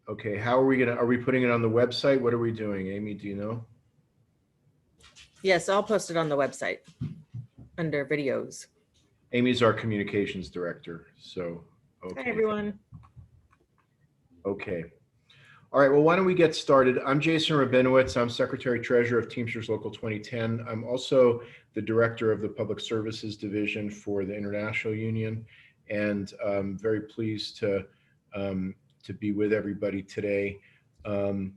Okay, how are we putting it on the website? What are we doing? Amy, do you know? Yes, I'll post it on the website under videos. Amy's our communications director, so, Hi, okay. everyone. Okay. All right, well, why don't we get started? I'm Jason Rabinowitz. I'm Secretary Treasurer of Teamsters Local 2010. I'm also the Director of the Public Services Division for the International Union, and I'm very pleased to be with everybody today. I'm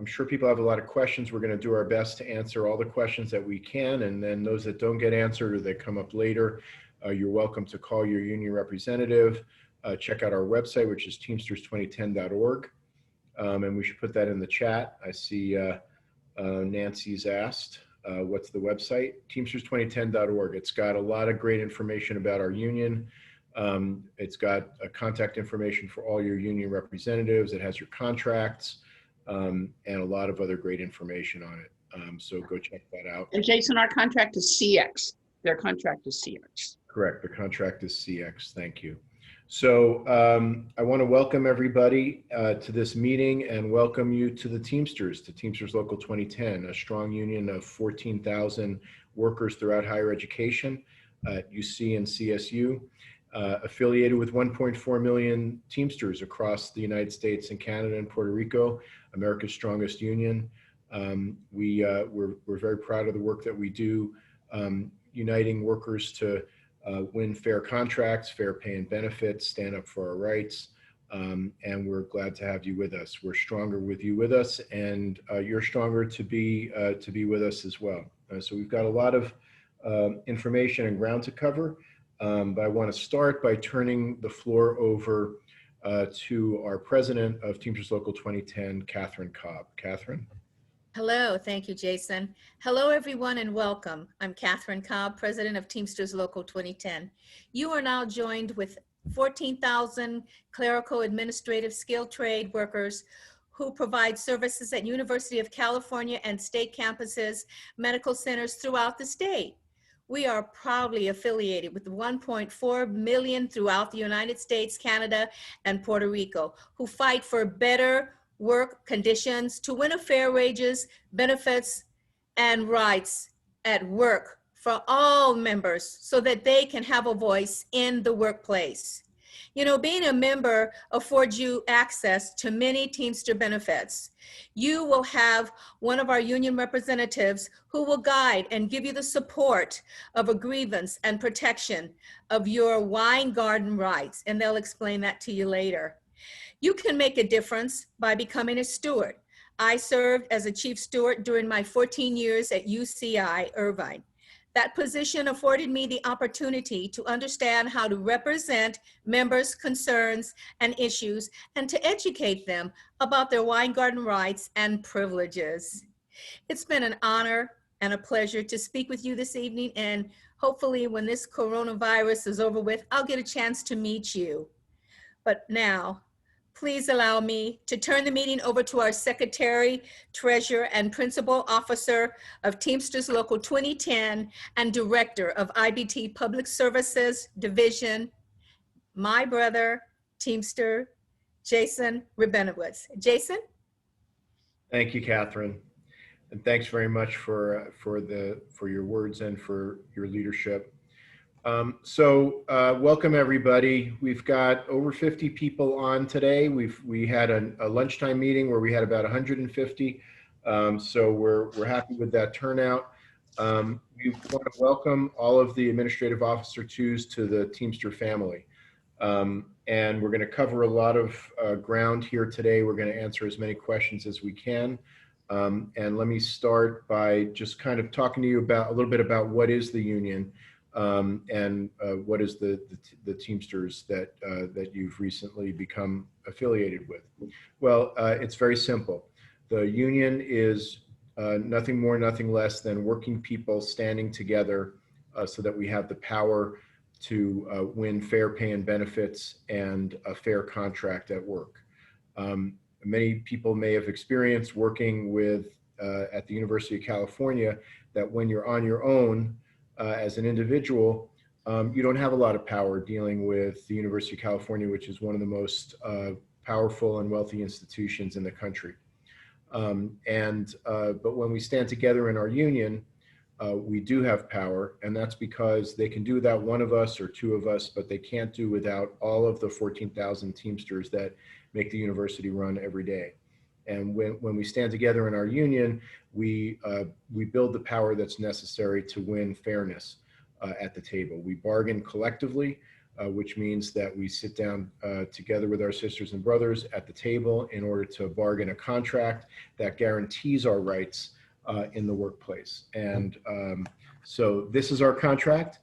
sure people have a lot of questions. We're going to do our best to answer all the questions that we can, and then those that don't get answered or that come up later, you're welcome to call your union representative. Check out our website, which is teamsters2010.org, and we should put that in the chat. I see Nancy's asked, what's the website? Teamsters2010.org. It's got a lot of great information about our union. It's got contact information for all your union representatives. It has your contracts and a lot of other great information on it. So go check that out. And Jason, our contract is CX. Their contract is CX. Correct. The contract is CX. Thank you. So I want to welcome everybody to this meeting and welcome you to the Teamsters, to Teamsters Local 2010, a strong union of 14,000 workers throughout higher education at UC and CSU. Affiliated with 1.4 million Teamsters across the United States and Canada and Puerto Rico, America's strongest union. We're very proud of the work that we do, uniting workers to win fair contracts, fair pay and benefits, stand up for our rights, and we're glad to have you with us. We're stronger with you with us, and you're stronger to be with us as well. So we've got a lot of information and ground to cover. But I want to start by turning the floor over to our president of Teamsters Local 2010, Catherine Cobb. Catherine. Hello, thank you, Jason. Hello, everyone, and welcome. I'm Catherine Cobb, president of Teamsters Local 2010. You are now joined with 14,000 clerical administrative skilled trade workers who provide services at University of California and state campuses, medical centers throughout the state. We are proudly affiliated with 1.4 million throughout the United States, Canada, and Puerto Rico, who fight for better work conditions to win a fair wages, benefits, and rights at work for all members so that they can have a voice in the workplace. You know, being a member affords you access to many Teamster benefits. You will have one of our union representatives who will guide and give you the support of a grievance and protection of your wine garden rights, and they'll explain that to you later. You can make a difference by becoming a steward. I served as a chief steward during my 14 years at UCI Irvine. That position afforded me the opportunity to understand how to represent members' concerns and issues and to educate them about their wine garden rights and privileges. It's been an honor and a pleasure to speak with you this evening, and hopefully when this coronavirus is over with, I'll get a chance to meet you. But now, please allow me to turn the meeting over to our Secretary, Treasurer, and Principal Officer of Teamsters Local 2010 and Director of IBT Public Services Division, my brother, Teamster, Jason Rabinowitz. Jason? Thank you, Catherine. And thanks very much for your words and for your leadership. Welcome everybody. We've got over 50 people on today. We had a lunchtime meeting where we had about 150. So we're happy with that turnout. We want to welcome all of the administrative officer twos to the Teamster family. And we're going to cover a lot of ground here today. We're going to answer as many questions as we can. And let me start by just kind of talking to you about a little bit about what is the union. And what is the Teamsters that you've recently become affiliated with? Well, it's very simple. The union is nothing more, nothing less than working people standing together so that we have the power to win fair pay and benefits and a fair contract at work. Many people may have experienced working with at the University of California that when you're on your own, as an individual, you don't have a lot of power dealing with the University of California, which is one of the most powerful and wealthy institutions in the country. But when we stand together in our union, we do have power, and that's because they can do without one of us or two of us, but they can't do without all of the 14,000 Teamsters that make the university run every day. And when we stand together in our union, we build the power that's necessary to win fairness at the table. We bargain collectively, which means that we sit down together with our sisters and brothers at the table in order to bargain a contract that guarantees our rights in the workplace. And so this is our contract.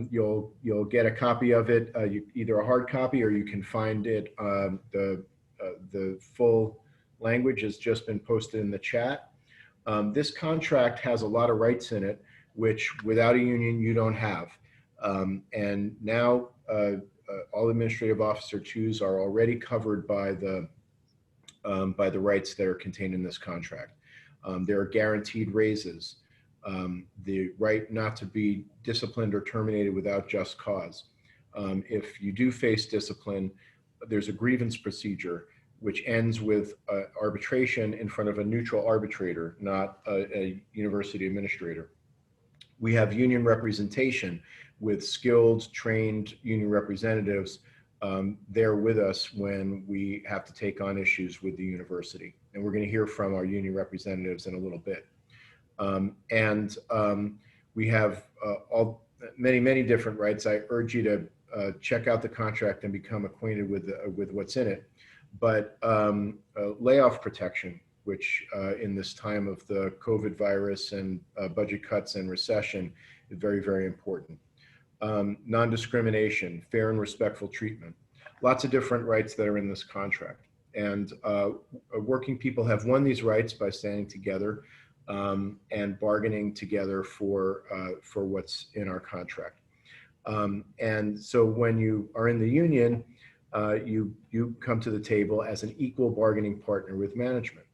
You'll get a copy of it, either a hard copy, or you can find it. The full language has just been posted in the chat. This contract has a lot of rights in it, which without a union you don't have. And now all administrative officer twos are already covered by the rights that are contained in this contract. There are guaranteed raises, the right not to be disciplined or terminated without just cause. If you do face discipline, there's a grievance procedure which ends with arbitration in front of a neutral arbitrator, not a university administrator. We have union representation with skilled, trained union representatives there with us when we have to take on issues with the university. And we're going to hear from our union representatives in a little bit. We have many different rights. I urge you to check out the contract and become acquainted with what's in it. But layoff protection, which in this time of the COVID virus and budget cuts and recession is very important. Non-discrimination, fair and respectful treatment. Lots of different rights that are in this contract. And working people have won these rights by standing together and bargaining together for what's in our contract. And so when you are in the union, you come to the table as an equal bargaining partner with management.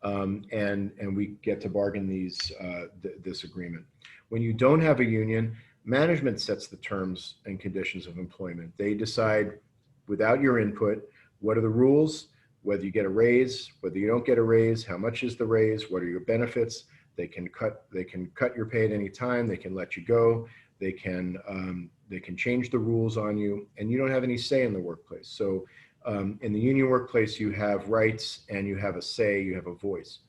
And we get to bargain this agreement. When you don't have a union, management sets the terms and conditions of employment. They decide without your input, what are the rules, whether you get a raise, whether you don't get a raise, how much is the raise, what are your benefits. They can cut your pay at any time. They can let you go. They can change the rules on you, and you don't have any say in the workplace. So in the union workplace, you have rights and you have a say, you have a voice.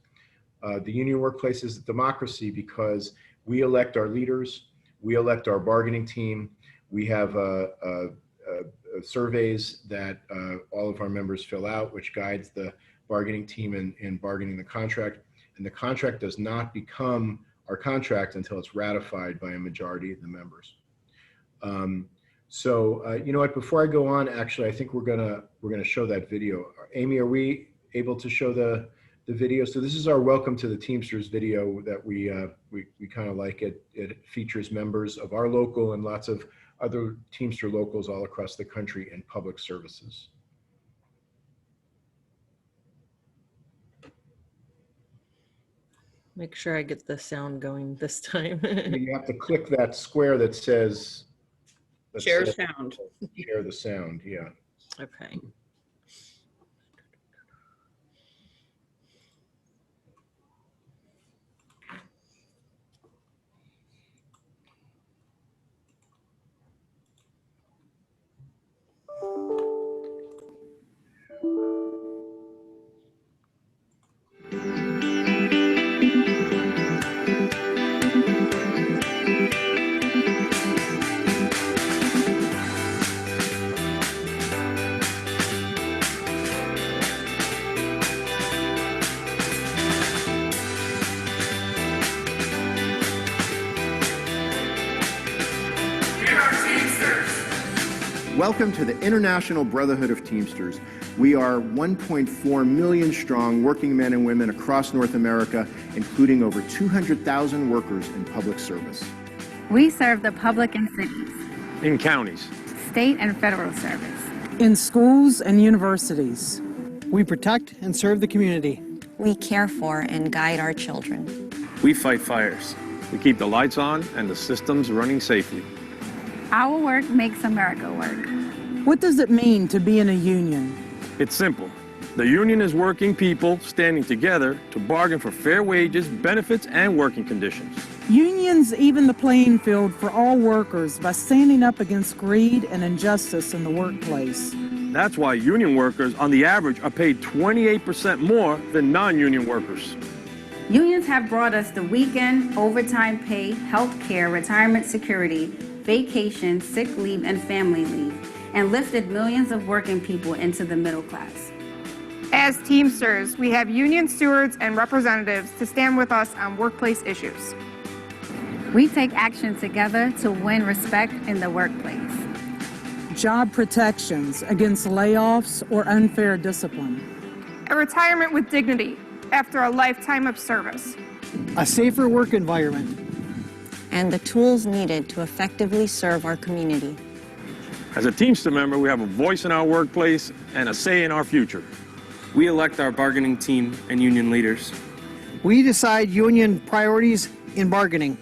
The union workplace is a democracy because we elect our leaders, we elect our bargaining team, we have surveys that all of our members fill out, which guides the bargaining team in bargaining the contract. And the contract does not become our contract until it's ratified by a majority of the members. You know what, before I go on, actually, I think we're gonna show that video. Amy, are we able to show the video? So this is our Welcome to the Teamsters video that we kind of like it. It features members of our local and lots of other Teamster locals all across the country in public services. Make sure I get the sound going this time. You have to click that square that says Share sound. Share the sound, yeah. Okay. Welcome to the International Brotherhood of Teamsters. We are 1.4 million strong working men and women across North America, including over 200,000 workers in public service. We serve the public in cities, in counties, state and federal service, in schools and universities. We protect and serve the community. We care for and guide our children. we fight fires. We keep the lights on and the systems running safely. Our work makes America work. What does it mean to be in a union? It's simple. The union is working people standing together to bargain for fair wages, benefits, and working conditions. Unions even the playing field for all workers by standing up against greed and injustice in the workplace. That's why union workers, on the average, are paid 28% more than non-union workers. Unions have brought us the weekend, overtime pay, health care, retirement security, vacation, sick leave, and family leave, and lifted millions of working people into the middle class. As Teamsters, we have union stewards and representatives to stand with us on workplace issues. We take action together to win respect in the workplace. Job protections against layoffs or unfair discipline. A retirement with dignity after a lifetime of service. A safer work environment. And the tools needed to effectively serve our community. As a Teamster member, we have a voice in our workplace and a say in our future. We elect our bargaining team and union leaders. We decide union priorities in bargaining.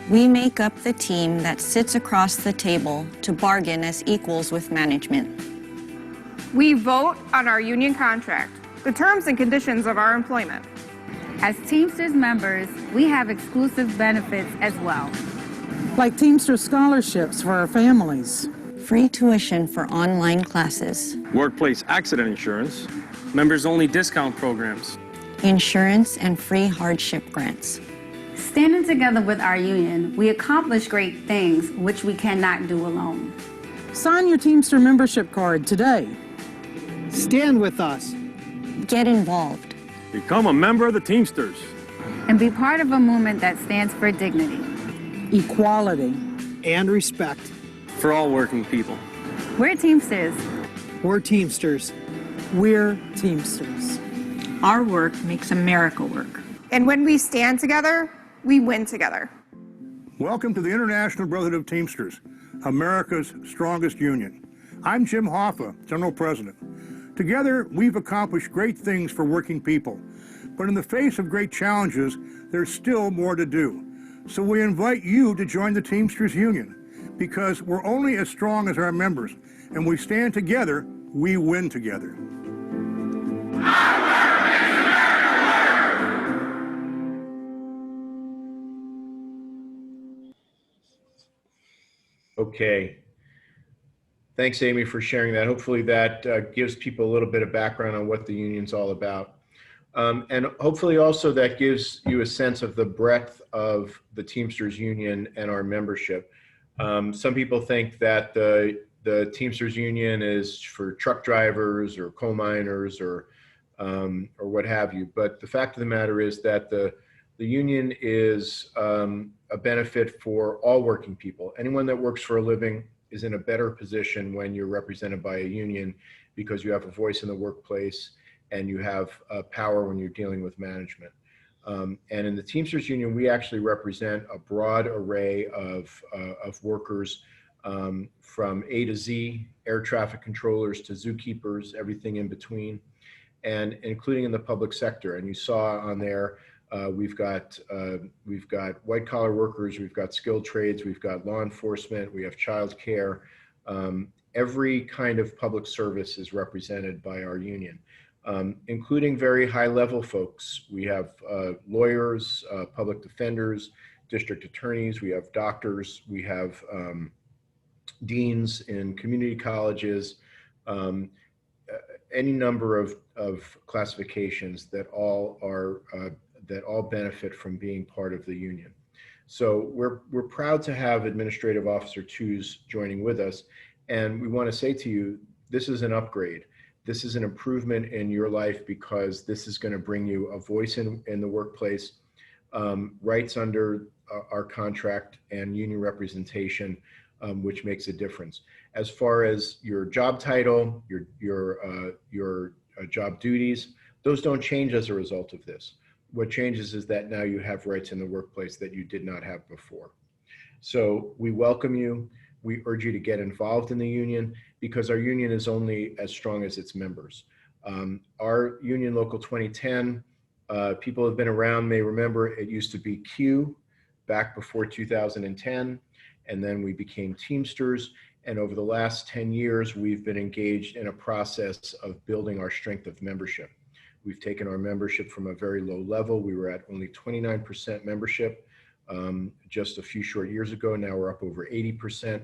We make up the team that sits across the table to bargain as equals with management. We vote on our union contract, the terms and conditions of our employment. As Teamsters members, we have exclusive benefits as well. Like Teamster scholarships for our families. Free tuition for online classes. Workplace accident insurance. Members-only discount programs. Insurance and free hardship grants. Standing together with our union, we accomplish great things which we cannot do alone. Sign your Teamster membership card today. Stand with us. Get involved. Become a member of the Teamsters. And be part of a movement that stands for dignity, Equality. And respect. For all working people. We're Teamsters. We're Teamsters. We're Teamsters. Our work makes America work. And when we stand together, we win together. Welcome to the International Brotherhood of Teamsters, America's strongest union. I'm Jim Hoffa, General President. Together, we've accomplished great things for working people. But in the face of great challenges, there's still more to do. So we invite you to join the Teamsters Union, because we're only as strong as our members, and we stand together, we win together. Okay. Thanks, Amy, for sharing that. Hopefully that gives people a little bit of background on what the union's all about. And hopefully also that gives you a sense of the breadth of the Teamsters Union and our membership. Some people think that the Teamsters Union is for truck drivers or coal miners or what have you. But the fact of the matter is that the union is a benefit for all working people. Anyone that works for a living is in a better position when you're represented by a union, because you have a voice in the workplace and you have power when you're dealing with management. And in the Teamsters Union, we actually represent a broad array of workers from A to Z, air traffic controllers to zookeepers, everything in between, and including in the public sector. And you saw on there, we've got white collar workers, we've got skilled trades, we've got law enforcement, we have child care. Every kind of public service is represented by our union. Including very high-level folks. We have lawyers, public defenders, district attorneys, we have doctors, we have deans in community colleges, any number of classifications that all benefit from being part of the union. So we're proud to have Administrative Officer Tews joining with us, and we want to say to you, this is an upgrade. This is an improvement in your life, because this is going to bring you a voice in the workplace, rights under our contract, and union representation, which makes a difference. As far as your job title, your job duties, those don't change as a result of this. What changes is that now you have rights in the workplace that you did not have before. So we welcome you. We urge you to get involved in the union, because our union is only as strong as its members. Our union, Local 2010, people who have been around may remember it used to be Q back before 2010, and then we became Teamsters, And over the last 10 years, we've been engaged in a process of building our strength of membership. We've taken our membership from a very low level. We were at only 29% membership just a few short years ago. Now we're up over 80%.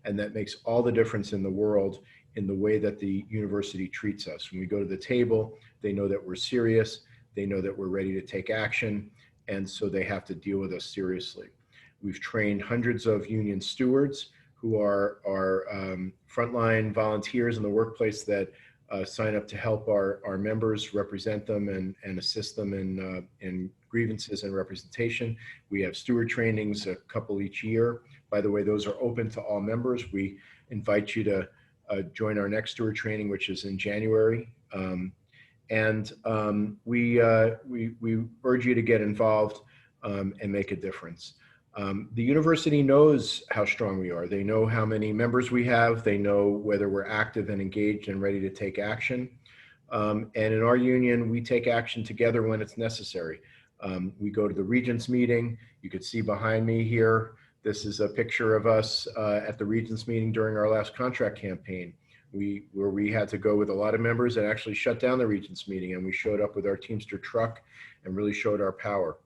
And that makes all the difference in the world in the way that the university treats us. When we go to the table, they know that we're serious. They know that we're ready to take action. And so they have to deal with us seriously. We've trained hundreds of union stewards who are frontline volunteers in the workplace that sign up to help our members, represent them and assist them in grievances and representation. We have steward trainings, a couple each year. By the way, those are open to all members. We invite you to join our next steward training, which is in January. We urge you to get involved and make a difference. The university knows how strong we are. They know how many members we have. They know whether we're active and engaged and ready to take action. And in our union, we take action together when it's necessary. We go to the Regents meeting. You could see behind me here, this is a picture of us at the Regents meeting during our last contract campaign, where we had to go with a lot of members and actually shut down the Regents meeting. And we showed up with our Teamster truck and really showed our power.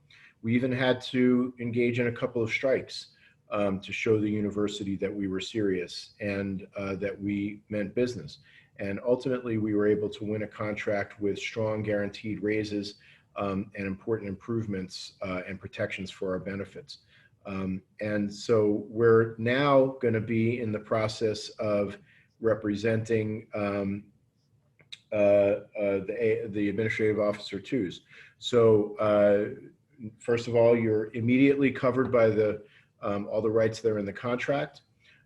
We even had to engage in a couple of strikes to show the university that we were serious and that we meant business. And ultimately, we were able to win a contract with strong guaranteed raises and important improvements and protections for our benefits. And so we're now going to be in the process of representing the administrative officer twos. So first of all, you're immediately covered by all the rights that are in the contract.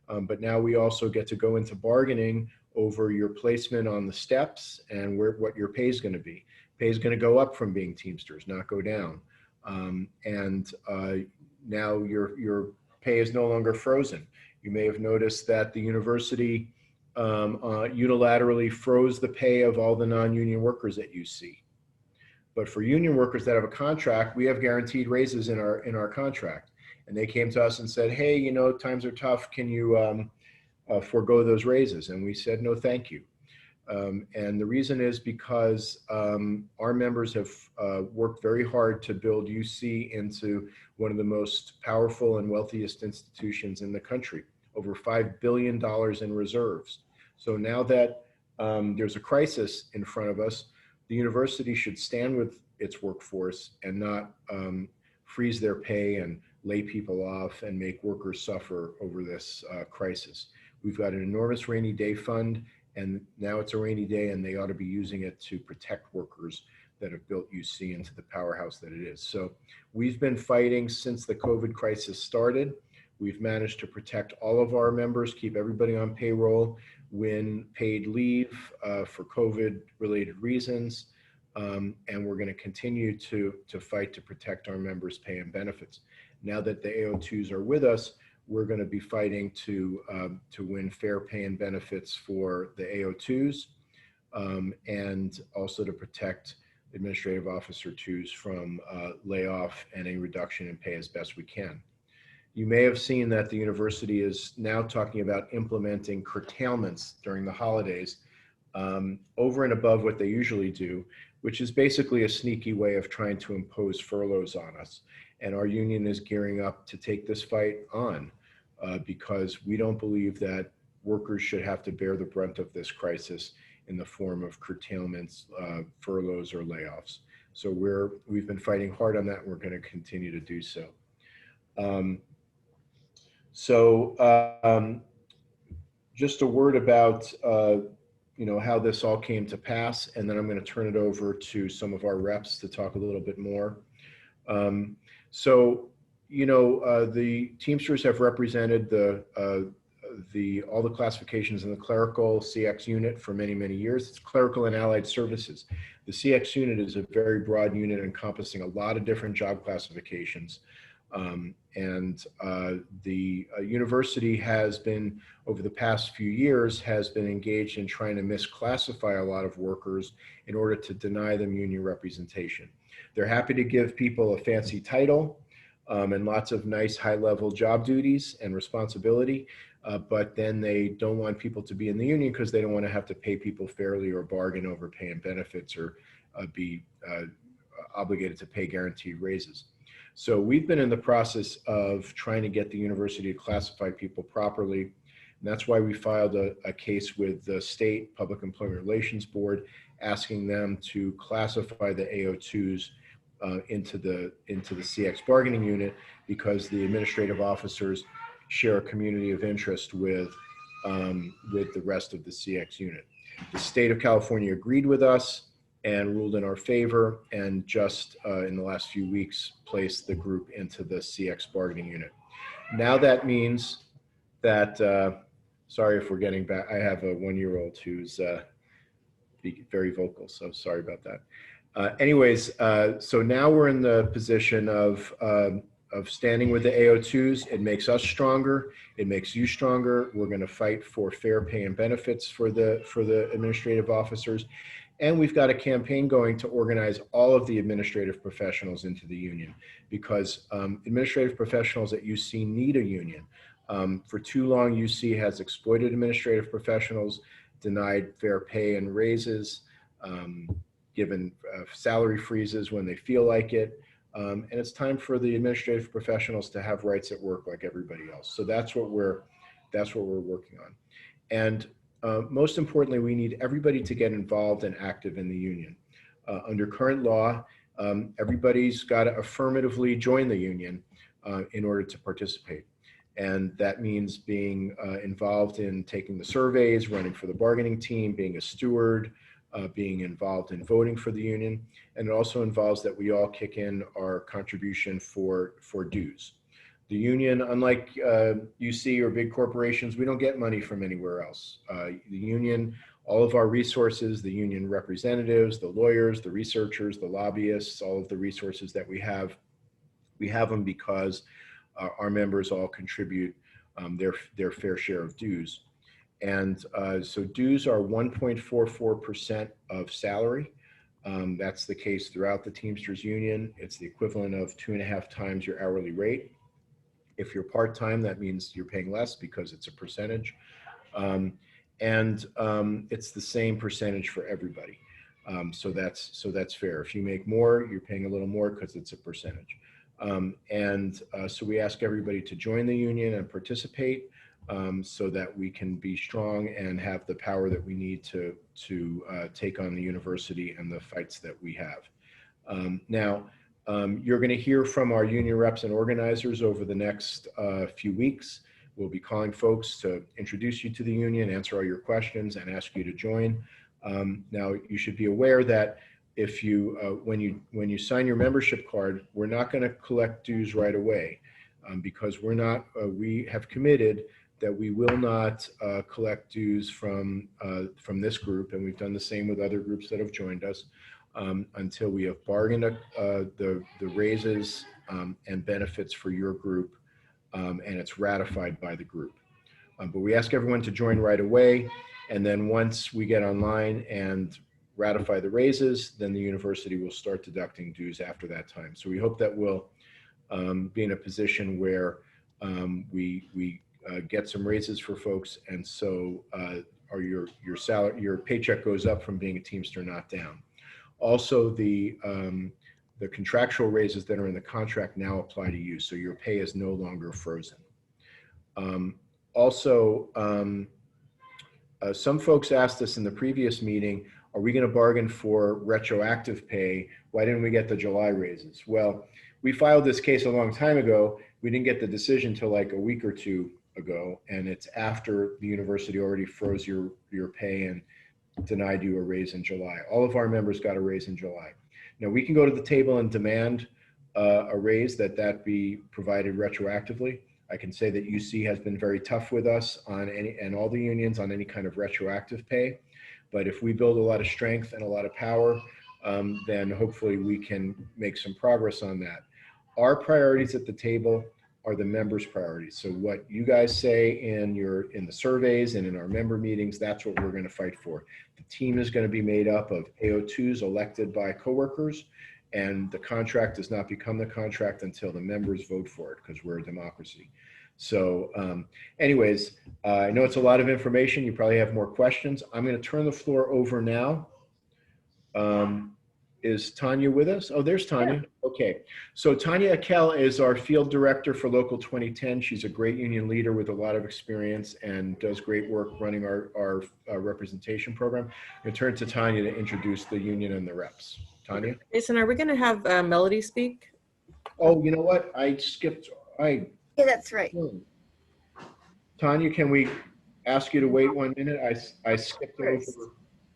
But now we also get to go into bargaining over your placement on the steps and what your pay is going to be. Pay is going to go up from being Teamsters, not go down. Now your pay is no longer frozen. You may have noticed that the university unilaterally froze the pay of all the non-union workers at UC. But for union workers that have a contract, we have guaranteed raises in our contract. And they came to us and said, hey, you know, times are tough. Can you forego those raises? And we said, no, thank you. And the reason is because our members have worked very hard to build UC into one of the most powerful and wealthiest institutions in the country, over $5 billion in reserves. So now that there's a crisis in front of us, the university should stand with its workforce and not freeze their pay and lay people off and make workers suffer over this crisis. We've got an enormous rainy day fund, and now it's a rainy day and they ought to be using it to protect workers that have built UC into the powerhouse that it is. So we've been fighting since the COVID crisis started. We've managed to protect all of our members, keep everybody on payroll, win paid leave for COVID-related reasons, and we're going to continue to fight to protect our members' pay and benefits. Now that the AO2s are with us, we're going to be fighting to win fair pay and benefits for the AO2s, and also to protect administrative officer twos from layoff and a reduction in pay as best we can. You may have seen that the university is now talking about implementing curtailments during the holidays over and above what they usually do, which is basically a sneaky way of trying to impose furloughs on us. And our union is gearing up to take this fight on because we don't believe that workers should have to bear the brunt of this crisis in the form of curtailments, furloughs, or layoffs. So we've been fighting hard on that, and we're going to continue to do so. Just a word about how this all came to pass, and then I'm going to turn it over to some of our reps to talk a little bit more. The Teamsters have represented all the classifications in the clerical CX unit for many, many years. It's clerical and allied services. The CX unit is a very broad unit encompassing a lot of different job classifications. The university has been, over the past few years, has been engaged in trying to misclassify a lot of workers in order to deny them union representation. They're happy to give people a fancy title and lots of nice high-level job duties and responsibility, but then they don't want people to be in the union because they don't want to have to pay people fairly or bargain over pay and benefits or be obligated to pay guaranteed raises. So we've been in the process of trying to get the university to classify people properly. And that's why we filed a case with the State Public Employment Relations Board, asking them to classify the AO2s into the CX bargaining unit, because the administrative officers share a community of interest with the rest of the CX unit. The state of California agreed with us and ruled in our favor, and just in the last few weeks placed the group into the CX bargaining unit. Now that means that, sorry if we're getting back, I have a 1-year-old who's very vocal, so sorry about that. Anyways, so now we're in the position of standing with the AO2s. It makes us stronger. It makes you stronger. We're going to fight for fair pay and benefits for the administrative officers. And we've got a campaign going to organize all of the administrative professionals into the union, because administrative professionals at UC need a union. For too long, UC has exploited administrative professionals, denied fair pay and raises, given salary freezes when they feel like it. And it's time for the administrative professionals to have rights at work like everybody else. So that's what we're working on. And most importantly, we need everybody to get involved and active in the union. Under current law, everybody's got to affirmatively join the union in order to participate. And that means being involved in taking the surveys, running for the bargaining team, being a steward, being involved in voting for the union. And it also involves that we all kick in our contribution for dues. The union, unlike UC or big corporations, we don't get money from anywhere else. The union, all of our resources, the union representatives, the lawyers, the researchers, the lobbyists, all of the resources that we have them because our members all contribute their fair share of dues. And so dues are 1.44% of salary. That's the case throughout the Teamsters Union. It's the equivalent of 2.5 times your hourly rate. If you're part-time, that means you're paying less because it's a percentage. It's the same percentage for everybody. So that's fair. If you make more, you're paying a little more because it's a percentage. So we ask everybody to join the union and participate so that we can be strong and have the power that we need to take on the university and the fights that we have. You're going to hear from our union reps and organizers over the next few weeks. We'll be calling folks to introduce you to the union, answer all your questions, and ask you to join. Now, you should be aware that if you, when you sign your membership card, we're not going to collect dues right away because we have committed that we will not collect dues from this group, and we've done the same with other groups that have joined us. Until we have bargained the raises and benefits for your group, and it's ratified by the group. But we ask everyone to join right away, and then once we get online and ratify the raises, then the university will start deducting dues after that time. So we hope that we'll be in a position where we get some raises for folks, and so your salary, your paycheck goes up from being a Teamster, not down. Also, the contractual raises that are in the contract now apply to you, so your pay is no longer frozen. Some folks asked us in the previous meeting, are we going to bargain for retroactive pay? Why didn't we get the July raises? Well, we filed this case a long time ago. We didn't get the decision till like a week or two ago, and it's after the university already froze your pay and denied you a raise in July. All of our members got a raise in July. Now we can go to the table and demand a raise that be provided retroactively. I can say that UC has been very tough with us on and all the unions on any kind of retroactive pay. But if we build a lot of strength and a lot of power, then hopefully we can make some progress on that. Our priorities at the table are the members' priorities. So what you guys say in the surveys and in our member meetings, that's what we're going to fight for. The team is going to be made up of AO2s elected by coworkers, and the contract does not become the contract until the members vote for it, because we're a democracy. So anyways, I know it's a lot of information. You probably have more questions. I'm going to turn the floor over now. Is Tanya with us? Oh, there's Tanya. Okay. So Tanya Akel is our field director for Local 2010. She's a great union leader with a lot of experience and does great work running our representation program. I'm going to turn to Tanya to introduce the union and the reps. Tanya? Jason, are we going to have Melody speak? Oh, you know what? I skipped. Yeah, that's right. Tanya, can we ask you to wait 1 minute? I skipped over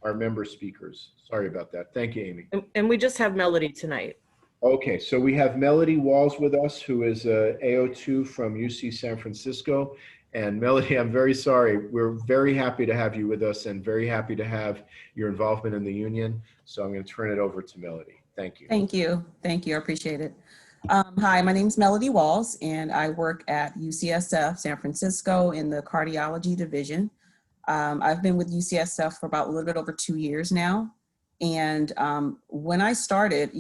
our member speakers. Sorry about that. Thank you, Amy. And we just have Melody tonight. Okay, so we have Melody Walls with us, who is a AO2 from UC San Francisco. And Melody, I'm very sorry. We're very happy to have you with us and very happy to have your involvement in the union. So I'm going to turn it over to Melody. Thank you. Thank you. Thank you. I appreciate it. Hi, my name is Melody Walls, and I work at UCSF San Francisco in the cardiology division. I've been with UCSF for about a little bit over 2 years now. And when I started,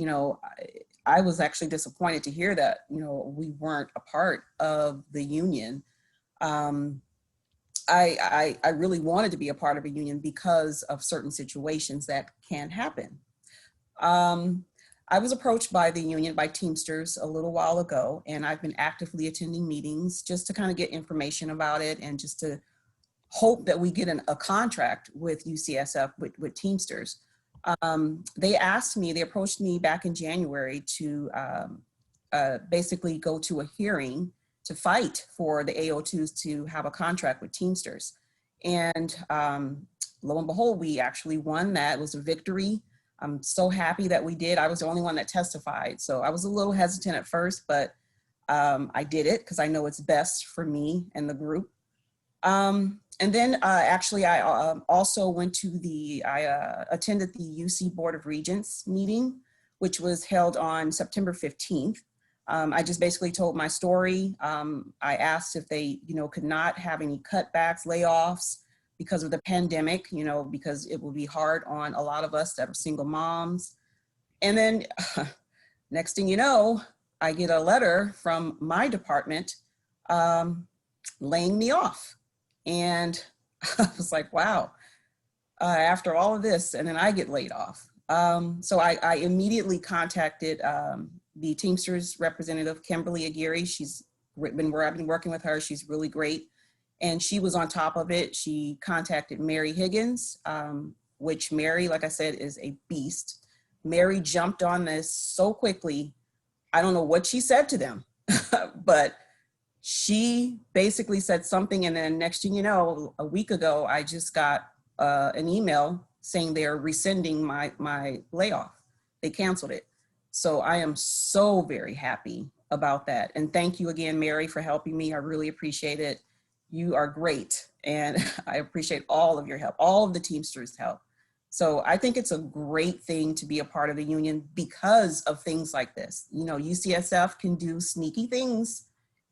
I was actually disappointed to hear that, we weren't a part of the union. I really wanted to be a part of a union because of certain situations that can happen. I was approached by the union, by Teamsters, a little while ago, and I've been actively attending meetings just to kind of get information about it and just to hope that we get a contract with UCSF, with Teamsters. They approached me back in January to basically go to a hearing to fight for the AO2s to have a contract with Teamsters. And lo and behold, we actually won that. It was a victory. I'm so happy that we did. I was the only one that testified. So I was a little hesitant at first, but I did it because I know it's best for me and the group. And then actually I also attended the UC Board of Regents meeting, which was held on September 15th. I just basically told my story. I asked if they, could not have any cutbacks, layoffs because of the pandemic, because it will be hard on a lot of us that are single moms. And then next thing you know, I get a letter from my department laying me off. And I was like, wow, after all of this, and then I get laid off. So I immediately contacted the Teamsters representative, Kimberly Aguirre. I've been working with her. She's really great. And she was on top of it. She contacted Mary Higgins, which Mary, like I said, is a beast. Mary jumped on this so quickly. I don't know what she said to them, but she basically said something, and then next thing you know, a week ago, I just got an email saying they are rescinding my layoff. They canceled it. So I am so very happy about that. And thank you again, Mary, for helping me. I really appreciate it. You are great. And I appreciate all of your help, all of the Teamsters' help. So I think it's a great thing to be a part of the union because of things like this. UCSF can do sneaky things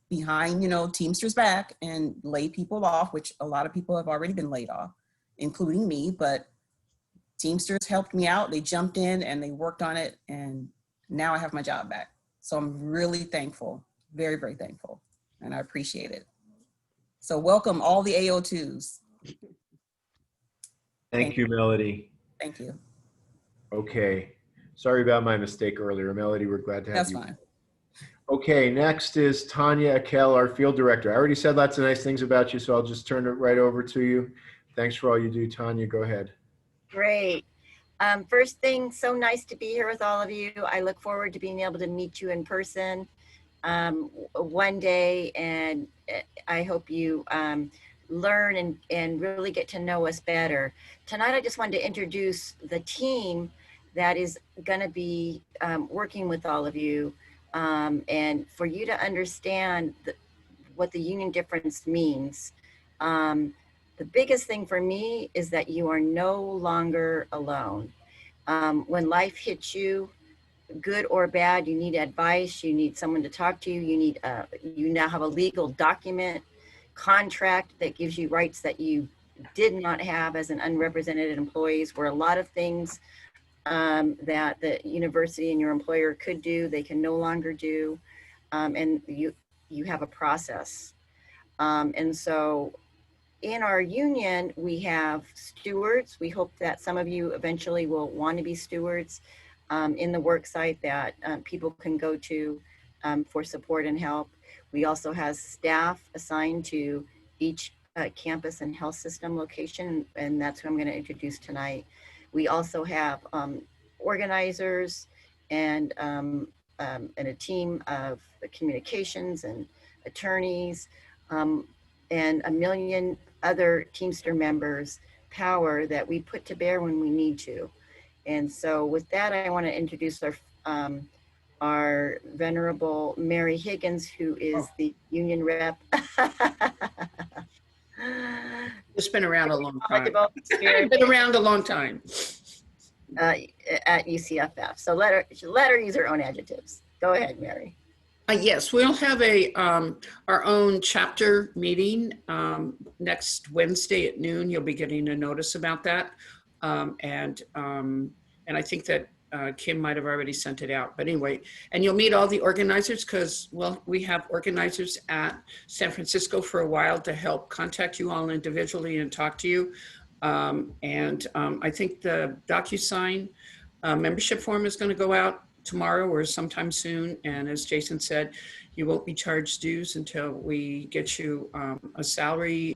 behind, Teamsters' back and lay people off, which a lot of people have already been laid off, including me, but Teamsters helped me out. They jumped in and they worked on it, and now I have my job back. So I'm really thankful, very, very thankful, and I appreciate it. So welcome all the AO2s. Thank you, Melody. Thank you. Okay. Sorry about my mistake earlier, Melody. We're glad to have you. That's fine. Okay, next is Tanya Akel, our field director. I already said lots of nice things about you, so I'll just turn it right over to you. Thanks for all you do, Tanya. Go ahead. Great. First thing, so nice to be here with all of you. I look forward to being able to meet you in person one day, and I hope you learn and really get to know us better. Tonight, I just wanted to introduce the team that is going to be working with all of you, and for you to understand what the union difference means. The biggest thing for me is that you are no longer alone. When life hits you, good or bad, you need advice, you need someone to talk to, you now have a legal document, contract that gives you rights that you did not have as an unrepresented employee, where a lot of things that the university and your employer could do, they can no longer do, and you have a process. And so in our union, we have stewards. We hope that some of you eventually will want to be stewards in the work site that people can go to for support and help. We also have staff assigned to each campus and health system location, and that's who I'm going to introduce tonight. We also have organizers and a team of communications and attorneys and a million other Teamster members' power that we put to bear when we need to. And so with that, I want to introduce our venerable Mary Higgins, who is the union rep. It's been around a long time. Been around a long time. At UCFF. So let her use her own adjectives. Go ahead, Mary. Yes, we'll have our own chapter meeting next Wednesday at noon. You'll be getting a notice about that. And I think that Kim might have already sent it out, but anyway, and you'll meet all the organizers because, well, we have organizers at San Francisco for a while to help contact you all individually and talk to you. I think the DocuSign membership form is going to go out tomorrow or sometime soon. And as Jason said, you won't be charged dues until we get you a salary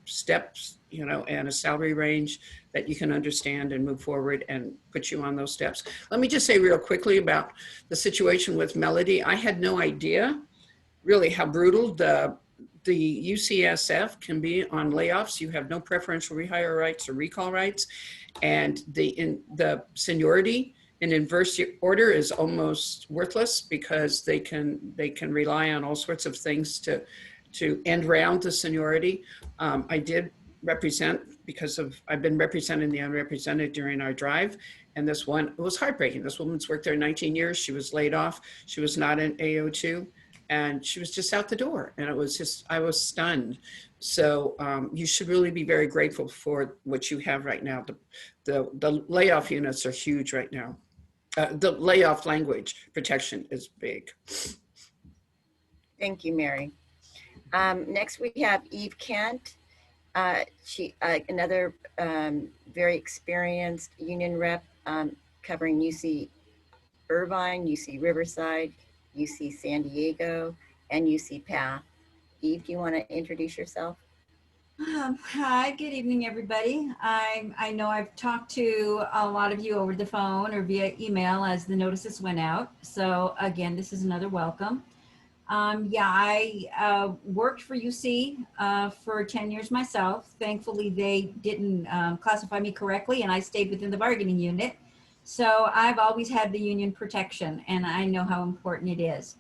steps, and a salary range that you can understand and move forward and put you on those steps. Let me just say real quickly about the situation with Melody. I had no idea really how brutal the UCSF can be on layoffs. You have no preferential rehire rights or recall rights. And the seniority in inverse order is almost worthless because they can rely on all sorts of things to end round the seniority. I did represent because I've been representing the unrepresented during our drive. And it was heartbreaking. This woman's worked there 19 years. She was laid off. She was not an AO2 and she was just out the door. And I was stunned. So you should really be very grateful for what you have right now. The layoff units are huge right now. The layoff language protection is big. Thank you, Mary. Next we have Eve Kent. She another very experienced union rep covering UC Irvine, UC Riverside, UC San Diego, and UC PATH. Eve, do you want to introduce yourself? Hi, good evening, everybody. I know I've talked to a lot of you over the phone or via email as the notices went out. So again, this is another welcome. I worked for UC for 10 years myself. Thankfully, they didn't classify me correctly and I stayed within the bargaining unit. So I've always had the union protection and I know how important it is.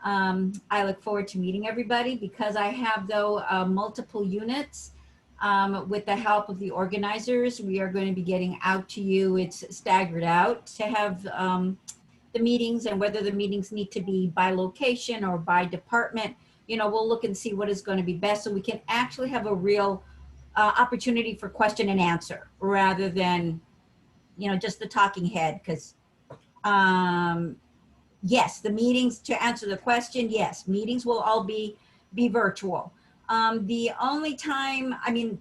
I look forward to meeting everybody because I have multiple units. With the help of the organizers, we are going to be getting out to you. It's staggered out to have the meetings, and whether the meetings need to be by location or by department, we'll look and see what is going to be best so we can actually have a real opportunity for question and answer rather than, just the talking head. Because yes, the meetings, to answer the question, yes, meetings will all be virtual. The only time,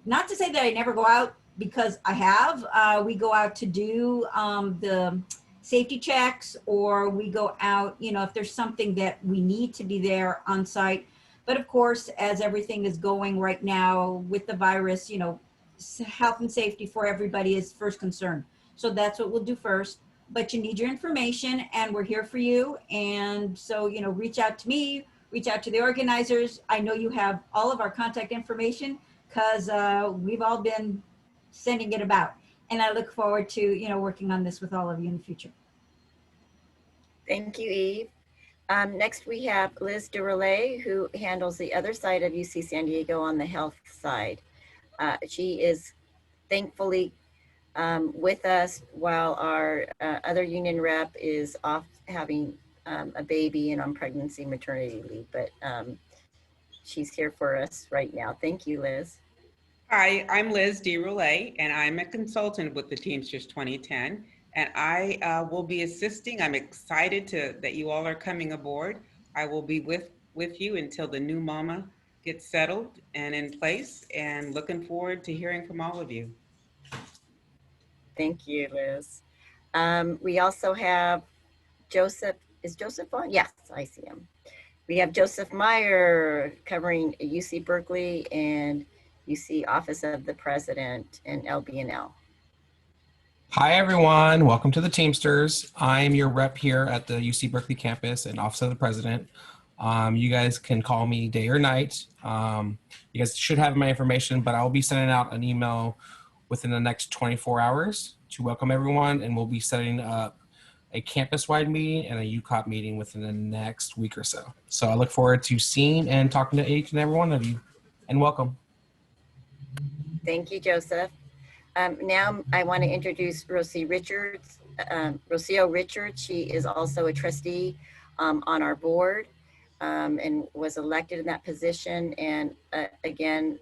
not to say that I never go out, because I have, we go out to do the safety checks, or we go out, if there's something that we need to be there on site. But of course, as everything is going right now with the virus, health and safety for everybody is first concern. So that's what we'll do first. But you need your information and we're here for you. And so, reach out to me, reach out to the organizers. I know you have all of our contact information because we've all been sending it about. And I look forward to, working on this with all of you in the future. Thank you, Eve. Next we have Liz DeRelay, who handles the other side of UC San Diego on the health side. She is thankfully with us while our other union rep is off having a baby and on pregnancy maternity leave, but she's here for us right now. Thank you, Liz. Hi, I'm Liz DeRelay, and I'm a consultant with the Teamsters 2010, and I will be assisting. I'm excited that you all are coming aboard. I will be with you until the new mama get settled and in place, and looking forward to hearing from all of you. Thank you, Liz. We also have Joseph. Is Joseph on? Yes, I see him. We have Joseph Meyer covering UC Berkeley and UC Office of the President and LB&L. Hi, everyone. Welcome to the Teamsters. I'm your rep here at the UC Berkeley campus and Office of the President. You guys can call me day or night. You guys should have my information, but I will be sending out an email within the next 24 hours to welcome everyone, and we'll be setting up a campus-wide meeting and a UCOP meeting within the next week or so. So I look forward to seeing and talking to each and every one of you, and welcome. Thank you, Joseph. Now I want to introduce Rocio Richards. She is also a trustee on our board and was elected in that position, and again,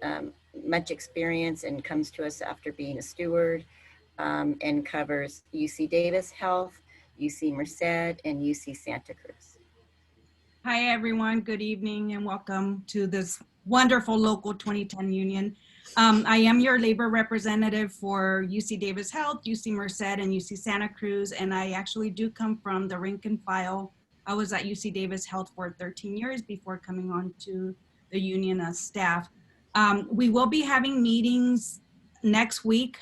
much experience, and comes to us after being a steward, and covers UC Davis Health, UC Merced, and UC Santa Cruz. Hi, everyone. Good evening and welcome to this wonderful Local 2010 Union. I am your labor representative for UC Davis Health, UC Merced, and UC Santa Cruz, and I actually do come from the rank and file. I was at UC Davis Health for 13 years before coming on to the union as staff. We will be having meetings next week.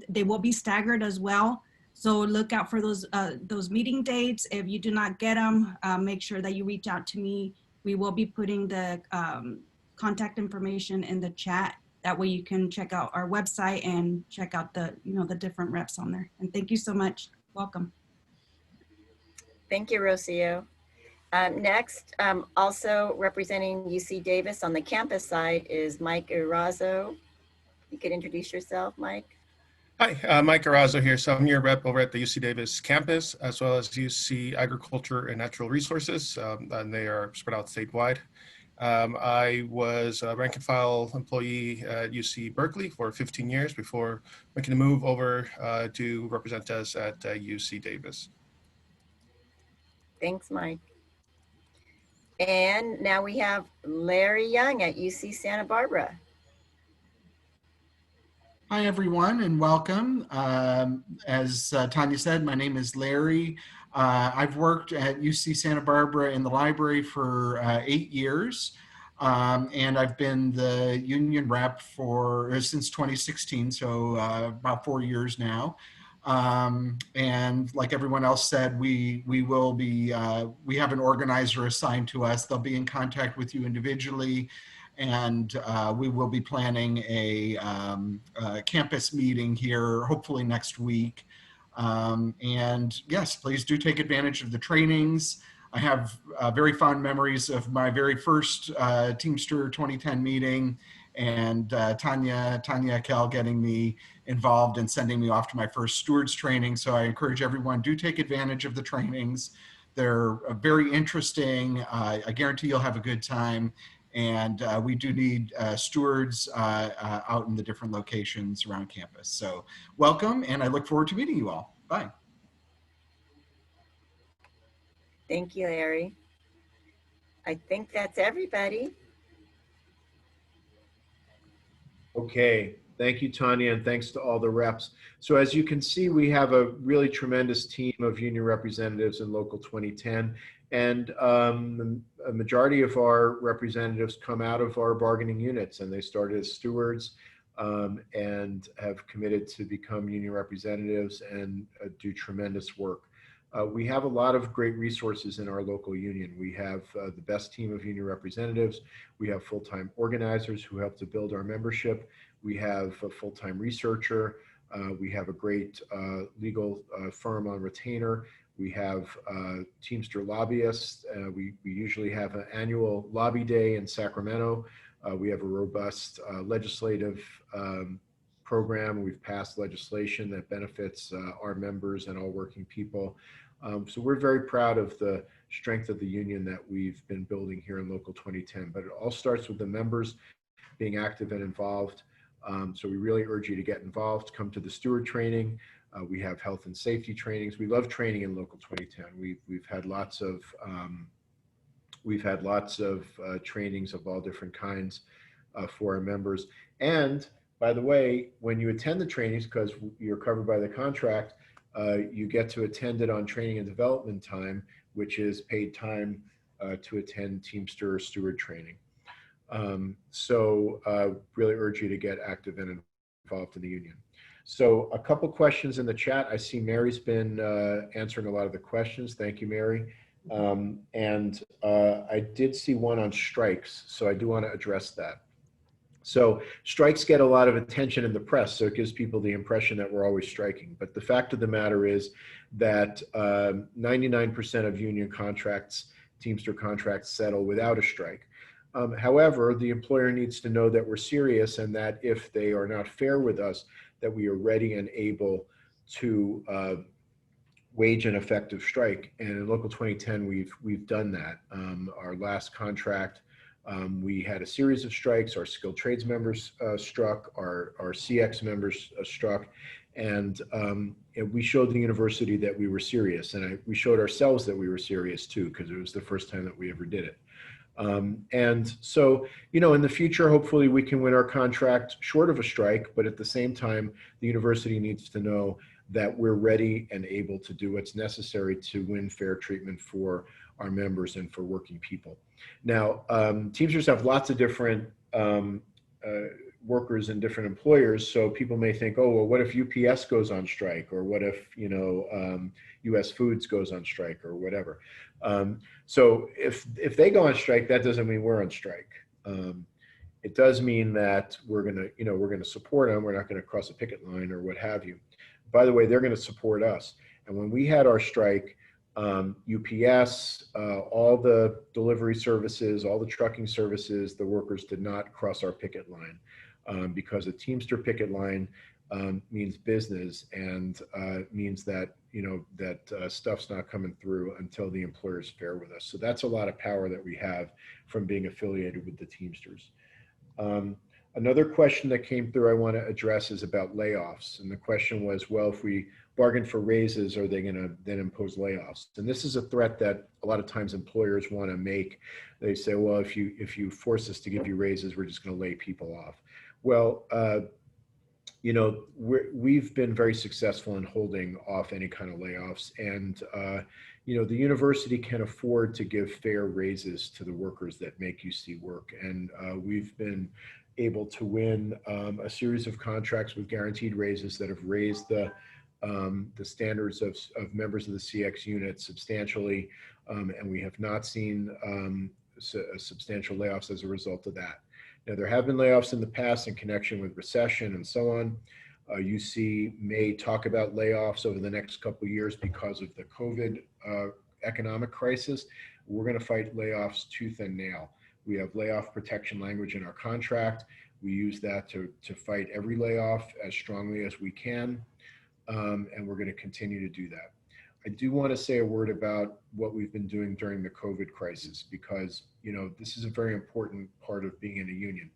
They will be staggered as well. So look out for those meeting dates. If you do not get them, make sure that you reach out to me. We will be putting the contact information in the chat. That way you can check out our website and check out the different reps on there. And thank you so much. Welcome. Thank you, Rocio. Next, also representing UC Davis on the campus side is Mike Erazo. You could introduce yourself, Mike. Hi, Mike Arazo here. So I'm your rep over at the UC Davis campus, as well as UC Agriculture and Natural Resources, and they are spread out statewide. I was a rank and file employee at UC Berkeley for 15 years before making the move over to represent us at UC Davis. Thanks, Mike. And now we have Larry Young at UC Santa Barbara. Hi, everyone, and welcome. As Tanya said, my name is Larry. I've worked at UC Santa Barbara in the library for 8 years, and I've been the union rep since 2016, so about 4 years now. And like everyone else said, we have an organizer assigned to us. They'll be in contact with you individually, and we will be planning a campus meeting here, hopefully next week. And yes, please do take advantage of the trainings. I have very fond memories of my very first Teamster 2010 meeting, and Tanya Kell getting me involved and sending me off to my first stewards training. So I encourage everyone, do take advantage of the trainings. They're very interesting. I guarantee you'll have a good time. And we do need stewards out in the different locations around campus. So welcome, and I look forward to meeting you all. Bye. Thank you, Larry. I think that's everybody. Okay, thank you, Tanya, and thanks to all the reps. So as you can see, we have a really tremendous team of union representatives in Local 2010. And a majority of our representatives come out of our bargaining units, and they started as stewards and have committed to become union representatives and do tremendous work. We have a lot of great resources in our local union. We have the best team of union representatives. We have full-time organizers who help to build our membership. We have a full-time researcher. We have a great legal firm on retainer. We have Teamster lobbyists. We usually have an annual lobby day in Sacramento. We have a robust legislative program. We've passed legislation that benefits our members and all working people. So we're very proud of the strength of the union that we've been building here in Local 2010. But it all starts with the members being active and involved. So we really urge you to get involved, come to the steward training. We have health and safety trainings. We love training in Local 2010. We've had lots of We've had lots of trainings of all different kinds for our members. And by the way, when you attend the trainings, because you're covered by the contract, you get to attend it on training and development time, which is paid time to attend Teamster Steward training. Really urge you to get active and involved in the union. So a couple questions in the chat. I see Mary's been answering a lot of the questions. Thank you, Mary. I did see one on strikes, so I do want to address that. So strikes get a lot of attention in the press, so it gives people the impression that we're always striking. But the fact of the matter is that 99% of union contracts, Teamster contracts, settle without a strike. However, the employer needs to know that we're serious and that if they are not fair with us, that we are ready and able to wage an effective strike. And in Local 2010, we've done that. Our last contract, we had a series of strikes. Our skilled trades members struck, our CX members struck, and we showed the university that we were serious. And we showed ourselves that we were serious too, because it was the first time that we ever did it. And so, you know, in the future, hopefully we can win our contract short of a strike, but at the same time, the university needs to know that we're ready and able to do what's necessary to win fair treatment for our members and for working people. Now, Teamsters have lots of different workers and different employers, so people may think, oh, well, what if UPS goes on strike, or what if, you know, US Foods goes on strike, or whatever. So if they go on strike, that doesn't mean we're on strike. It does mean that we're gonna support them. We're not gonna cross a picket line or what have you. By the way, they're gonna support us. And when we had our strike, UPS, all the delivery services, all the trucking services, the workers did not cross our picket line because a Teamster picket line means business and means that, you know, that stuff's not coming through until the employer is fair with us. So that's a lot of power that we have from being affiliated with the Teamsters. Another question that came through I want to address is about layoffs. And the question was, well, if we bargain for raises, are they going to then impose layoffs? And this is a threat that a lot of times employers want to make. They say, well, if you force us to give you raises, we're just going to lay people off. Well, you know, we've been very successful in holding off any kind of layoffs. And, you know, the university can afford to give fair raises to the workers that make UC work. And we've been able to win a series of contracts with guaranteed raises that have raised the standards of members of the CX unit substantially. And we have not seen substantial layoffs as a result of that. Now, there have been layoffs in the past in connection with recession and so on. UC may talk about layoffs over the next couple of years because of the COVID economic crisis. We're going to fight layoffs tooth and nail. We have layoff protection language in our contract. We use that to fight every layoff as strongly as we can, and we're going to continue to do that. I do want to say a word about what we've been doing during the COVID crisis, because, you know, this is a very important part of being in a union.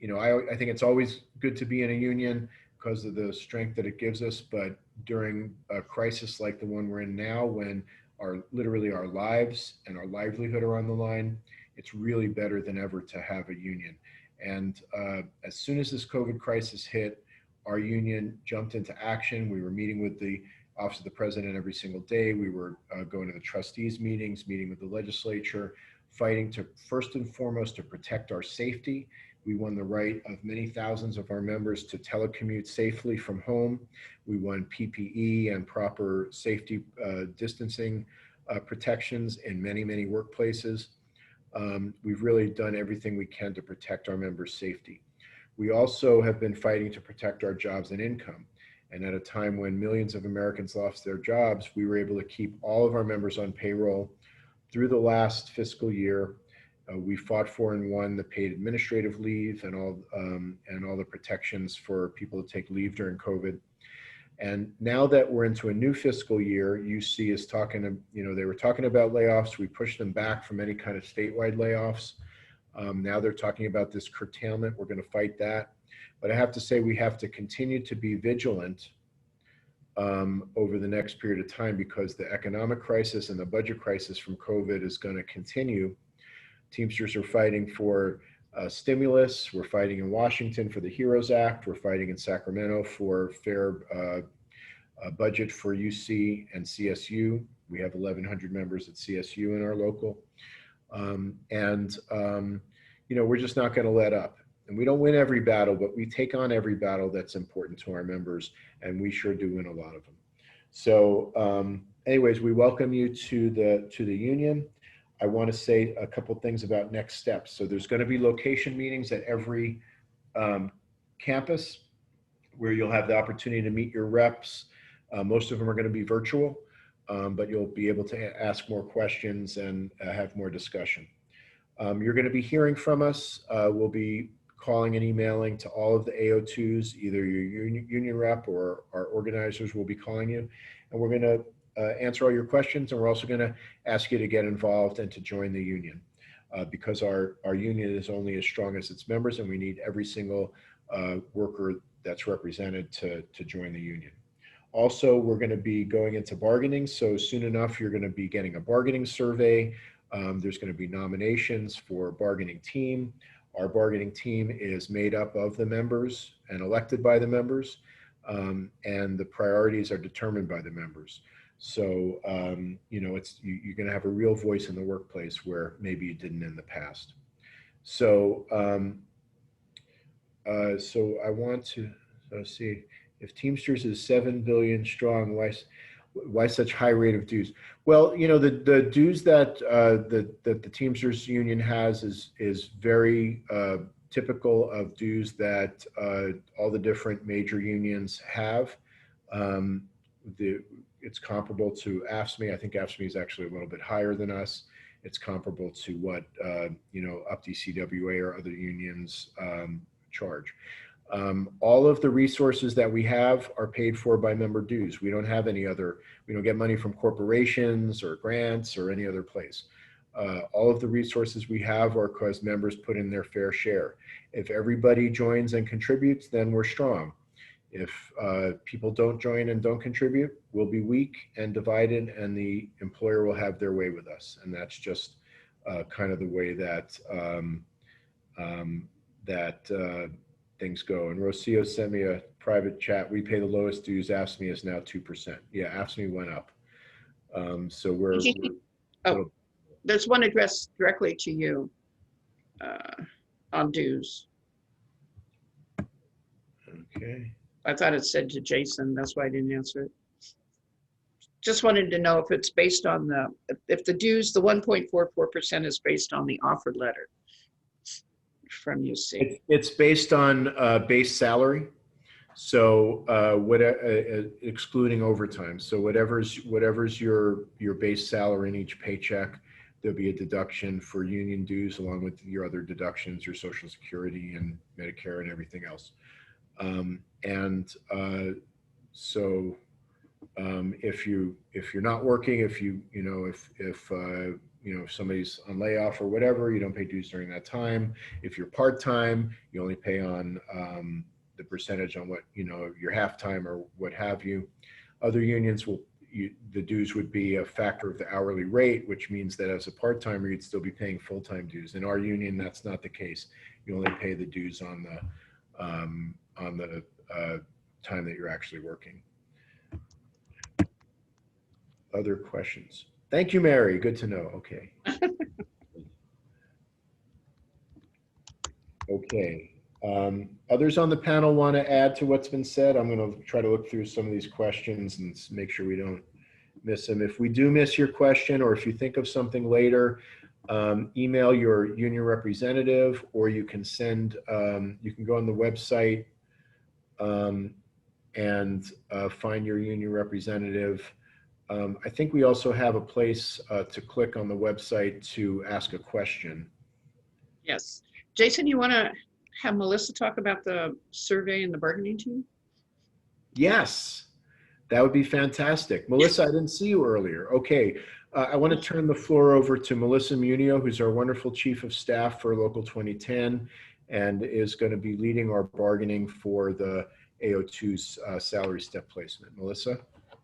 You know, I think it's always good to be in a union because of the strength that it gives us, but during a crisis like the one we're in now, when literally our lives and our livelihood are on the line, it's really better than ever to have a union. And as soon as this COVID crisis hit, our union jumped into action. We were meeting with the Office of the President every single day. We were going to the trustees meetings, meeting with the legislature, fighting to first and foremost to protect our safety. We won the right of many thousands of our members to telecommute safely from home. We won PPE and proper safety distancing protections in many, many workplaces. We've really done everything we can to protect our members' safety. We also have been fighting to protect our jobs and income. And at a time when millions of Americans lost their jobs, we were able to keep all of our members on payroll through the last fiscal year. We fought for and won the paid administrative leave and all the protections for people to take leave during COVID. And now that we're into a new fiscal year, UC is talking, you know, they were talking about layoffs. We pushed them back from any kind of statewide layoffs. Now they're talking about this curtailment. We're going to fight that. But I have to say we have to continue to be vigilant over the next period of time because the economic crisis and the budget crisis from COVID is going to continue. Teamsters are fighting for stimulus. We're fighting in Washington for the HEROES Act. We're fighting in Sacramento for fair budget for UC and CSU. We have 1,100 members at CSU in our local. You know, we're just not going to let up. And we don't win every battle, but we take on every battle that's important to our members, and we sure do win a lot of them. So anyways, we welcome you to the union. I want to say a couple things about next steps. So there's going to be location meetings at every campus where you'll have the opportunity to meet your reps. Most of them are going to be virtual, but you'll be able to ask more questions and have more discussion. You're going to be hearing from us. We'll be calling and emailing to all of the AO2s, either your union rep or our organizers will be calling you. And we're going to answer all your questions, and we're also going to ask you to get involved and to join the union because our union is only as strong as its members, and we need every single worker that's represented to join the union. Also, we're going to be going into bargaining, so soon enough you're going to be getting a bargaining survey. There's going to be nominations for bargaining team. Our bargaining team is made up of the members and elected by the members, and the priorities are determined by the members. So, you know, you're going to have a real voice in the workplace where maybe you didn't in the past. So, so I want to see if Teamsters is 7 billion strong, why such high rate of dues? Well, you know, the dues that the Teamsters Union has is very typical of dues that all the different major unions have. It's comparable to AFSCME. I think AFSCME is actually a little bit higher than us. It's comparable to what you know, UpDCWA or other unions charge. All of the resources that we have are paid for by member dues. We don't have any other, we don't get money from corporations or grants or any other place. All of the resources we have are because members put in their fair share. If everybody joins and contributes, then we're strong. If people don't join and don't contribute, we'll be weak and divided, and the employer will have their way with us. And that's just kind of the way that things go. And Rocio sent me a private chat. We pay the lowest dues. AFSCME is now 2%. Yeah, AFSCME went up. So we're there's one addressed directly to you on dues. Okay. I thought it said to Jason. That's why I didn't answer it. Just wanted to know if it's based on if the dues, the 1.44% is based on the offer letter from UC. It's based on base salary. So excluding overtime. So whatever's your base salary in each paycheck, there'll be a deduction for union dues along with your other deductions, your Social Security and Medicare and everything else. So if you're not working, if somebody's on layoff or whatever, you don't pay dues during that time. If you're part-time, you only pay on the percentage on what, your half-time or what have you. Other unions the dues would be a factor of the hourly rate, which means that as a part-timer, you'd still be paying full-time dues. In our union, that's not the case. You only pay the dues on the time that you're actually working. Other questions? Thank you, Mary. Good to know. Okay. Okay. Others on the panel want to add to what's been said? I'm going to try to look through some of these questions and make sure we don't miss them. If we do miss your question, or if you think of something later, email your union representative, or you can send, you can go on the website and find your union representative. I think we also have a place to click on the website to ask a question. Yes. Jason, you want to have Melissa talk about the survey and the bargaining team? Yes, that would be fantastic. Melissa, I didn't see you earlier. Okay, I want to turn the floor over to Melissa Munio, who's our wonderful Chief of Staff for Local 2010, and is going to be leading our bargaining for the AO2's salary step placement. Melissa?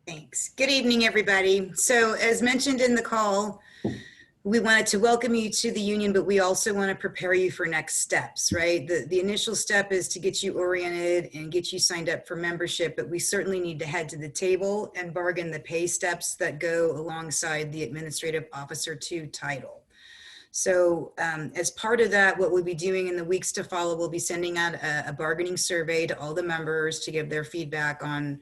Thanks. Good evening, everybody. So as mentioned in the call, we wanted to welcome you to the union, but we also want to prepare you for next steps, right? The initial step is to get you oriented and get you signed up for membership, but we certainly need to head to the table and bargain the pay steps that go alongside the Administrative Officer 2 title. So as part of that, what we'll be doing in the weeks to follow, we'll be sending out a bargaining survey to all the members to give their feedback on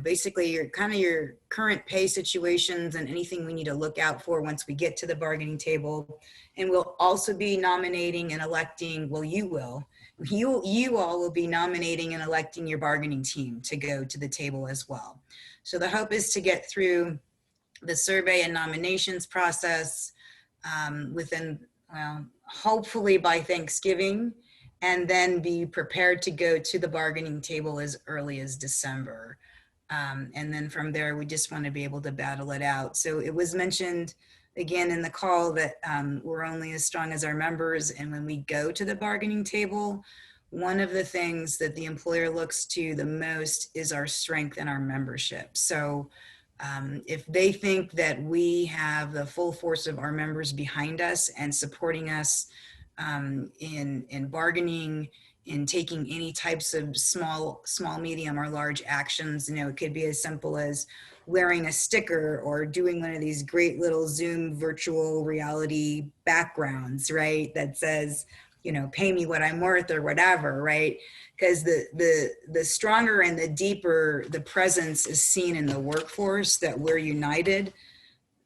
basically your current pay situations and anything we need to look out for once we get to the bargaining table. And we'll also be nominating and electing, well, you all will be nominating and electing your bargaining team to go to the table as well. So the hope is to get through the survey and nominations process within, well, hopefully by Thanksgiving, and then be prepared to go to the bargaining table as early as December. And then from there, we just want to be able to battle it out. So it was mentioned again in the call that we're only as strong as our members. And when we go to the bargaining table, one of the things that the employer looks to the most is our strength and our membership. So if they think that we have the full force of our members behind us and supporting us in bargaining, in taking any types of small, medium, or large actions. It could be as simple as wearing a sticker or doing one of these great little Zoom virtual reality backgrounds, right? That says, pay me what I'm worth or whatever, right? Because the stronger and the deeper the presence is seen in the workforce, that we're united,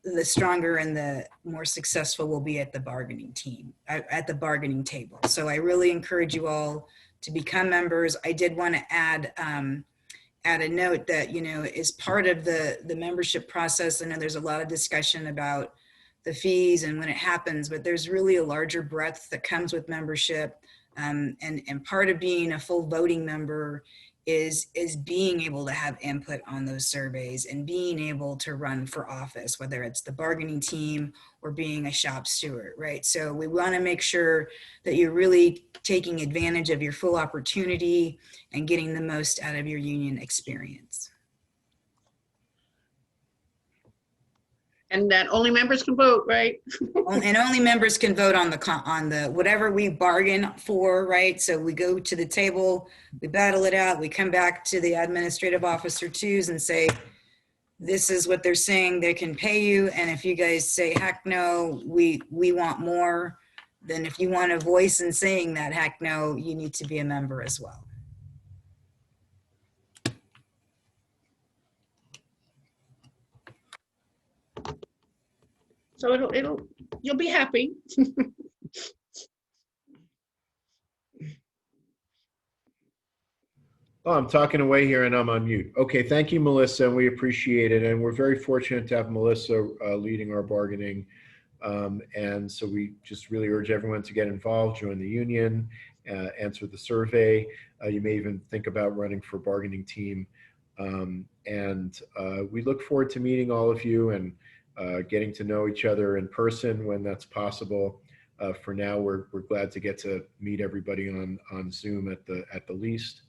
the stronger and the more successful we'll be at the bargaining table. So I really encourage you all to become members. I did want to add a note that, as part of the membership process, I know there's a lot of discussion about the fees and when it happens, but there's really a larger breadth that comes with membership. And part of being a full voting member is being able to have input on those surveys and being able to run for office, whether it's the bargaining team or being a shop steward, right? So we want to make sure that you're really taking advantage of your full opportunity and getting the most out of your union experience. And that only members can vote, right? And only members can vote on the whatever we bargain for, right? So we go to the table, we battle it out, we come back to the Administrative Officer 2s and say, this is what they're saying they can pay you. And if you guys say, heck no, we want more, then if you want a voice in saying that, heck no, you need to be a member as well. So you'll be happy. Oh, I'm talking away here and I'm on mute. Okay, thank you, Melissa, and we appreciate it. And we're very fortunate to have Melissa leading our bargaining. And so we just really urge everyone to get involved, join the union, answer the survey. You may even think about running for bargaining team. And we look forward to meeting all of you and getting to know each other in person when that's possible. For now, we're glad to get to meet everybody on Zoom at the least.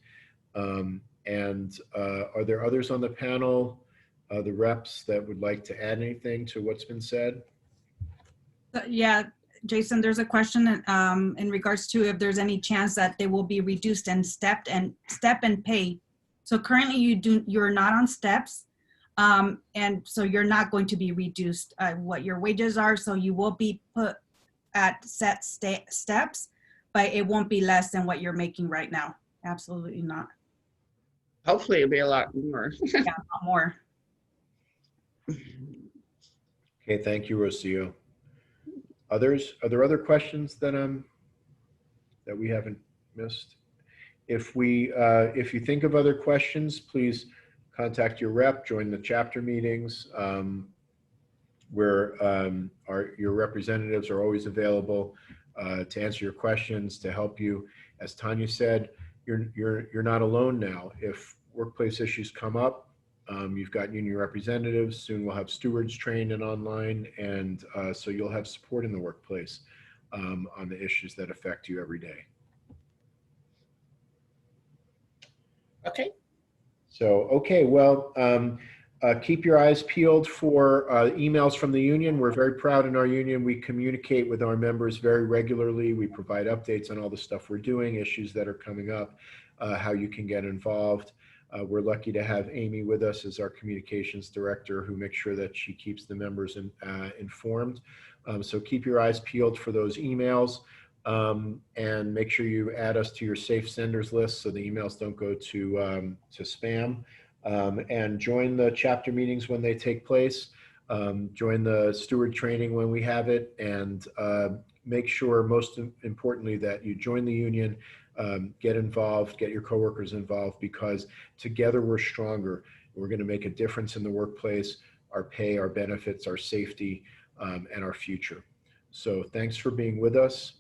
And are there others on the panel, the reps, that would like to add anything to what's been said? Yeah, Jason, there's a question in regards to if there's any chance that they will be reduced and step and pay. So currently you're not on steps. And so you're not going to be reduced what your wages are. So you will be put at set steps, but it won't be less than what you're making right now. Absolutely not. Hopefully it'll be a lot more. Yeah, a lot more. Okay, thank you, Rocio. Others? Are there other questions that we haven't missed? If you think of other questions, please contact your rep, join the chapter meetings, where your representatives are always available to answer your questions, to help you. As Tanya said, you're not alone now. If workplace issues come up, you've got union representatives. Soon we'll have stewards trained and online, and so you'll have support in the workplace on the issues that affect you every day. Okay. So, okay, well, keep your eyes peeled for emails from the union. We're very proud in our union. We communicate with our members very regularly. We provide updates on all the stuff we're doing, issues that are coming up, how you can get involved. We're lucky to have Amy with us as our communications director, who makes sure that she keeps the members informed. So keep your eyes peeled for those emails, and make sure you add us to your safe senders list so the emails don't go to spam. And join the chapter meetings when they take place. Join the steward training when we have it, and make sure, most importantly, that you join the union, get involved, get your coworkers involved, because together we're stronger. We're going to make a difference in the workplace, our pay, our benefits, our safety, and our future. So thanks for being with us,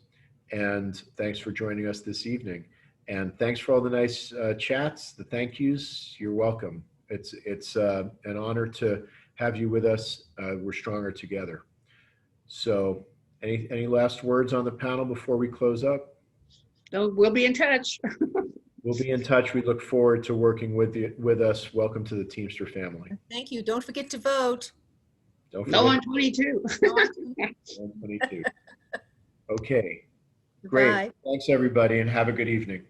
and thanks for joining us this evening. And thanks for all the nice chats, the thank yous. You're welcome. It's an honor to have you with us. We're stronger together. So any last words on the panel before we close up? No, we'll be in touch. We'll be in touch. We look forward to working with us. Welcome to the Teamster family. Thank you. Don't forget to vote. Don't No on 22. No on 22. Okay, great. Bye. Thanks, everybody, and have a good evening.